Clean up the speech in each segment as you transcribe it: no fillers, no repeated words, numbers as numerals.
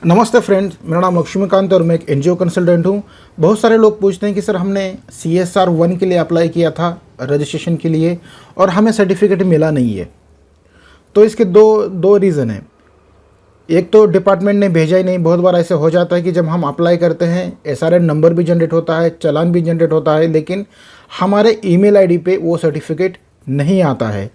नमस्ते फ्रेंड्स, मेरा नाम लक्ष्मीकांत और मैं एक एनजीओ कंसल्टेंट हूँ। बहुत सारे लोग पूछते हैं कि सर हमने CSR 1 के लिए अप्लाई किया था रजिस्ट्रेशन के लिए और हमें सर्टिफिकेट मिला नहीं है। तो इसके दो रीज़न हैं। एक तो डिपार्टमेंट ने भेजा ही नहीं। बहुत बार ऐसे हो जाता है कि जब हम अप्लाई करते हैं SRN नंबर भी जनरेट होता है, चालान भी जनरेट होता है, लेकिन हमारे ईमेल आईडी पे वो सर्टिफिकेट नहीं आता है।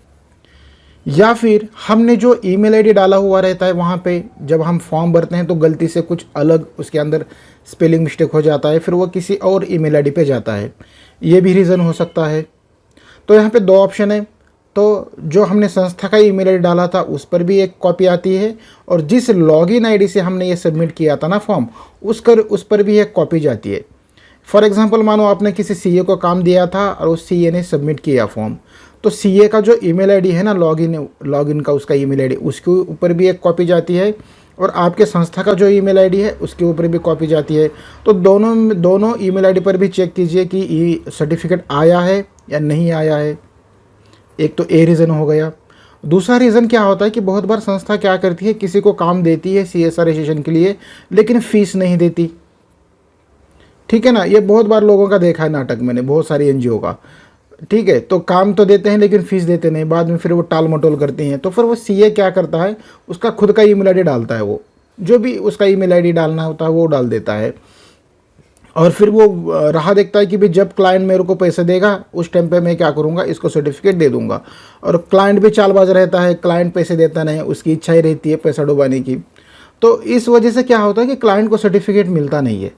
या फिर हमने जो ईमेल आईडी डाला हुआ रहता है वहाँ पे जब हम फॉर्म भरते हैं तो गलती से कुछ अलग उसके अंदर स्पेलिंग मिस्टेक हो जाता है, फिर वो किसी और ईमेल आईडी पे जाता है। ये भी रीज़न हो सकता है। तो यहाँ पे दो ऑप्शन है। तो जो हमने संस्था का ईमेल आईडी डाला था उस पर भी एक कॉपी आती है, और जिस लॉगिन आईडी से हमने ये सबमिट किया था ना फॉर्म, उस पर भी एक कॉपी जाती है। फॉर एग्ज़ाम्पल, मानो आपने किसी CA को काम दिया था और उस CA ने सबमिट किया फॉर्म, तो CA का जो ईमेल आईडी है ना, लॉगिन का उसका ईमेल आईडी, उसके ऊपर भी एक कॉपी जाती है, और आपके संस्था का जो ईमेल आईडी है उसके ऊपर भी कॉपी जाती है। तो दोनों ईमेल आईडी पर भी चेक कीजिए कि सर्टिफिकेट आया है या नहीं आया है। एक तो ये रीज़न हो गया। दूसरा रीज़न क्या होता है कि बहुत बार संस्था क्या करती है, किसी को काम देती है CSR रजिस्ट्रेशन के लिए, लेकिन फ़ीस नहीं देती। ठीक है ना, ये बहुत बार लोगों का देखा है नाटक मैंने, बहुत सारी NGO का। ठीक है, तो काम तो देते हैं लेकिन फ़ीस देते नहीं, बाद में फिर वो टाल मटोल करती हैं। तो फिर वो CA क्या करता है, उसका खुद का ईमेल आईडी डालता है, वो जो भी उसका ईमेल आईडी डालना होता है वो डाल देता है, और फिर वो राह देखता है कि भाई जब क्लाइंट मेरे को पैसे देगा उस टाइम पे मैं क्या करूँगा, इसको सर्टिफिकेट दे दूँगा। और क्लाइंट भी चालबाज रहता है, क्लाइंट पैसे देता नहीं, उसकी इच्छा ही रहती है पैसा डुबाने की। तो इस वजह से क्या होता है कि क्लाइंट को सर्टिफिकेट मिलता नहीं है,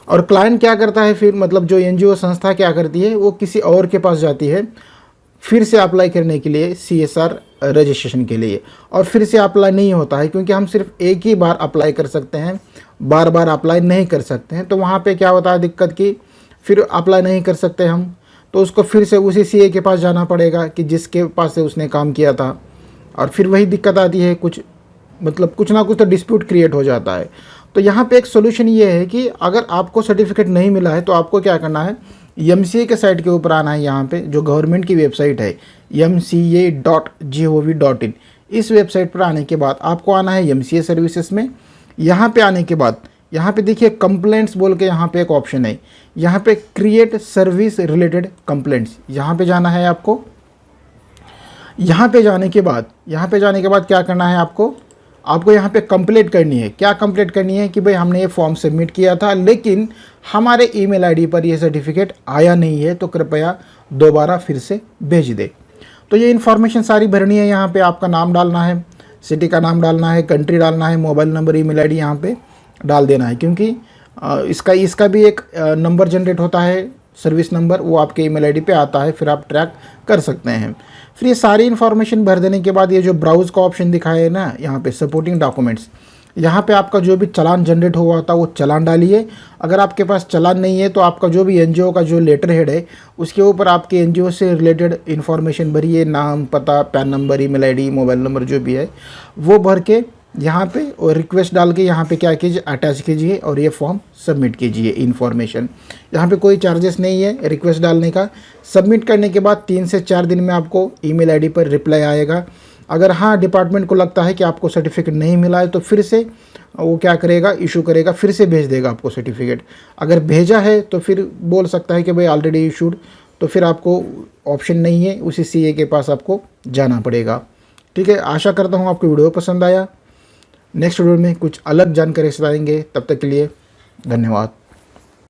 और क्लाइंट क्या करता है फिर, मतलब जो NGO संस्था क्या करती है, वो किसी और के पास जाती है फिर से अप्लाई करने के लिए CSR रजिस्ट्रेशन के लिए, और फिर से अप्लाई नहीं होता है, क्योंकि हम सिर्फ एक ही बार अप्लाई कर सकते हैं, बार बार अप्लाई नहीं कर सकते हैं। तो वहाँ पे क्या होता है दिक्कत की, फिर अप्लाई नहीं कर सकते हम, तो उसको फिर से उसी CA के पास जाना पड़ेगा कि जिसके पास से उसने काम किया था, और फिर वही दिक्कत आती है, कुछ ना कुछ तो डिस्प्यूट क्रिएट हो जाता है। तो यहाँ पे एक सोल्यूशन ये है कि अगर आपको सर्टिफिकेट नहीं मिला है तो आपको क्या करना है, MCA के साइट के ऊपर आना है। यहाँ पे जो गवर्नमेंट की वेबसाइट है mca.gov.in, इस वेबसाइट पर आने के बाद आपको आना है MCA सर्विसेज में। यहाँ पे आने के बाद यहाँ पे देखिए कंप्लेंट्स बोल के यहाँ पे एक ऑप्शन है, यहाँ पे क्रिएट सर्विस रिलेटेड कंप्लेंट्स, यहाँ पे जाना है आपको। यहाँ पे जाने के बाद क्या करना है आपको यहाँ पे कंप्लीट करनी है। क्या कंप्लीट करनी है कि भाई हमने ये फॉर्म सबमिट किया था लेकिन हमारे ईमेल आईडी पर ये सर्टिफिकेट आया नहीं है, तो कृपया दोबारा फिर से भेज दे। तो ये इन्फॉर्मेशन सारी भरनी है। यहाँ पे आपका नाम डालना है, सिटी का नाम डालना है, कंट्री डालना है, मोबाइल नंबर, ईमेल आईडी यहाँ पे डाल देना है, क्योंकि इसका भी एक नंबर जनरेट होता है, सर्विस नंबर, वो आपके ईमेल आईडी पे आता है, फिर आप ट्रैक कर सकते हैं। फिर ये सारी इन्फॉर्मेशन भर देने के बाद ये जो ब्राउज़ का ऑप्शन दिखाया है ना, यहाँ पे सपोर्टिंग डॉक्यूमेंट्स, यहाँ पे आपका जो भी चालान जनरेट हुआ था वो चालान डालिए। अगर आपके पास चालान नहीं है तो आपका जो भी NGO का जो लेटर हेड है उसके ऊपर आपके NGO से रिलेटेड इन्फॉर्मेशन भरिए, नाम, पता, pan number, email ID, mobile number जो भी है वो भर के यहाँ पे, और रिक्वेस्ट डाल के यहाँ पे क्या कीजिए, अटैच कीजिए और ये फॉर्म सबमिट कीजिए। इन्फॉर्मेशन यहाँ पे कोई चार्जेस नहीं है रिक्वेस्ट डालने का। सबमिट करने के बाद 3 से 4 दिन में आपको ईमेल आईडी पर रिप्लाई आएगा। अगर हाँ डिपार्टमेंट को लगता है कि आपको सर्टिफिकेट नहीं मिला है तो फिर से वो क्या करेगा, इशू करेगा, फिर से भेज देगा आपको सर्टिफिकेट। अगर भेजा है तो फिर बोल सकता है कि भाई ऑलरेडी इशूड, तो फिर आपको ऑप्शन नहीं है, उसी CA के पास आपको जाना पड़ेगा। ठीक है, आशा करता हूँ आपको वीडियो पसंद आया। नेक्स्ट वीडियो में कुछ अलग जानकारी बताएंगे, तब तक के लिए धन्यवाद।